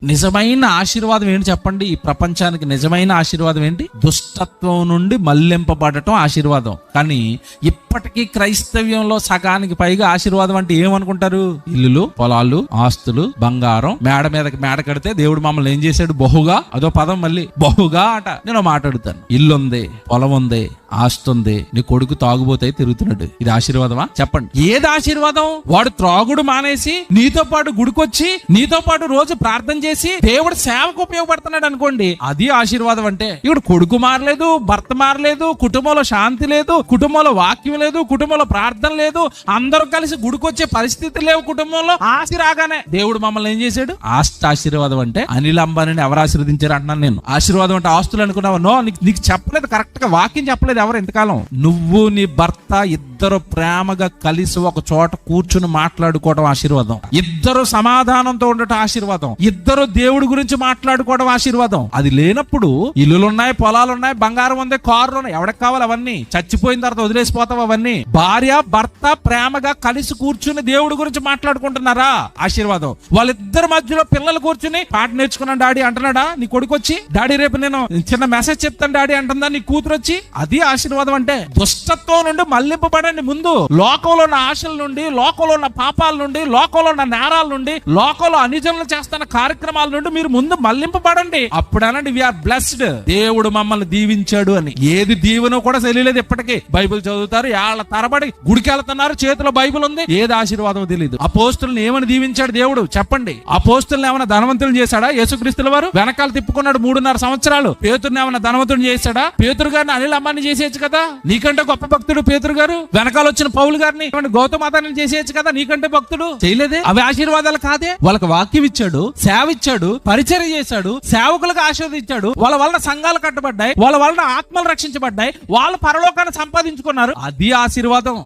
నిజమైన ఆశీర్వాదం ఏంటి చెప్పండి? ఈ ప్రపంచానికి నిజమైన ఆశీర్వాదం ఏంటి? దుష్టత్వం నుండి మళ్లింపబడటం ఆశీర్వాదం. కానీ ఇప్పటికీ క్రైస్తవ్యంలో సగానికి పైగా ఆశీర్వాదం అంటే ఏమనుకుంటారు? ఇల్లులు, పొలాలు, ఆస్తులు, బంగారం. మేడ మీదకి మేడ కడితే దేవుడు మమ్మల్ని ఏం చేశాడు? బహుగా. అదో పదం మళ్ళీ, బహుగా అట. నేను మాట్లాడుతాను. ఇల్లు ఉంది, పొలం ఉంది, ఆస్తి ఉంది, నీ కొడుకు తాగుబోతే తిరుగుతున్నాడు. ఇది ఆశీర్వాదమా? చెప్పండి. ఏది ఆశీర్వాదం? వాడు త్రాగుడు మానేసి నీతో పాటు గుడికొచ్చి నీతో పాటు రోజు ప్రార్థన చేసి దేవుడు సేవకు ఉపయోగపడుతున్నాడు అనుకోండి, అది ఆశీర్వాదం. అంటే ఇప్పుడు కొడుకు మారలేదు, భర్త మారలేదు, కుటుంబంలో శాంతి లేదు, కుటుంబంలో వాక్యం లేదు, కుటుంబంలో ప్రార్థన లేదు, అందరూ కలిసి గుడికొచ్చే పరిస్థితి లేవు కుటుంబంలో. ఆస్తి రాగానే దేవుడు మమ్మల్ని ఏం చేశాడు? ఆస్తి ఆశీర్వాదం అంటే అనిల్ అంబానీని ఎవరు ఆశీర్వదించారు అంటున్నాను నేను. ఆశీర్వాదం అంటే ఆస్తులు అనుకున్నావా? నో, నీకు చెప్పలేదు, కరెక్ట్ గా వాక్యం చెప్పలేదు ఎవరు ఎంతకాలం. నువ్వు నీ భర్త ఇద్దరు ప్రేమగా కలిసి ఒక చోట కూర్చుని మాట్లాడుకోవడం ఆశీర్వాదం. ఇద్దరు సమాధానంతో ఉండటం ఆశీర్వాదం. ఇద్దరు దేవుడి గురించి మాట్లాడుకోవడం ఆశీర్వాదం. అది లేనప్పుడు ఇల్లులున్నాయి, పొలాలున్నాయి, బంగారం ఉంది, కార్లు ఉన్నాయి, ఎవరికి కావాలి అవన్నీ? చచ్చిపోయిన తర్వాత వదిలేసిపోతావు అవన్నీ. భార్య భర్త ప్రేమగా కలిసి కూర్చుని దేవుడి గురించి మాట్లాడుకుంటున్నారా? ఆశీర్వాదం. వాళ్ళిద్దరి మధ్యలో పిల్లలు కూర్చుని పాట నేర్చుకున్నాను డాడీ అంటున్నాడా నీ కొడుకు వచ్చి? డాడీ రేపు నేను చిన్న మెసేజ్ చెప్తాను డాడీ అంటుందా నీ కూతురు వచ్చి? అది ఆశీర్వాదం. అంటే దుష్టత్వం నుండి మళ్లింపబడండి. ముందు లోకంలో ఉన్న ఆశల నుండి, లోకంలో ఉన్న పాపాల నుండి, లోకంలో ఉన్న నేరాల నుండి, లోకంలో అనిజనులు చేస్తున్న కార్యక్రమాల నుండి మీరు ముందు మళ్లింపబడండి. అప్పుడేనండి వీఆర్ బ్లెస్డ్. దేవుడు మమ్మల్ని దీవించాడు అని. ఏది దీవెనో కూడా తెలియలేదు ఇప్పటికీ. బైబిల్ చదువుతారు, ఏళ్ల తరబడి గుడికి వెళ్తున్నారు, చేతిలో బైబిల్ ఉంది, ఏది ఆశీర్వాదం తెలియదు. అపోస్తులను ఏమని దీవించాడు దేవుడు చెప్పండి? అపోస్తులను ఏమైనా ధనవంతులు చేశాడా? యేసుక్రీస్తుల వారు వెనకాల తిప్పుకున్నాడు 3.5 సంవత్సరాలు. పేతురుని ఏమైనా ధనవంతుడు చేశాడా? పేతురు గారిని అనిల్ అంబానీ చేసేయచ్చు కదా. నీకంటే గొప్ప భక్తుడు పేతురు గారు. వెనకాల వచ్చిన పౌలు గారిని గౌతమ అదాన్ని చేసేయచ్చు కదా. నీకంటే భక్తుడు. చేయలేదే. అవి ఆశీర్వాదాలు కాదే. వాళ్ళకి వాక్యం ఇచ్చాడు, సేవ ఇచ్చాడు, పరిచర్య చేశాడు, సేవకులకు ఆశీర్వదించాడు. వాళ్ళ వలన సంఘాలు కట్టబడ్డాయి, వాళ్ళ వలన ఆత్మలు రక్షించబడ్డాయి, వాళ్ళ పరలోకాన్ని సంపాదించుకున్నారు. అది ఆశీర్వాదం.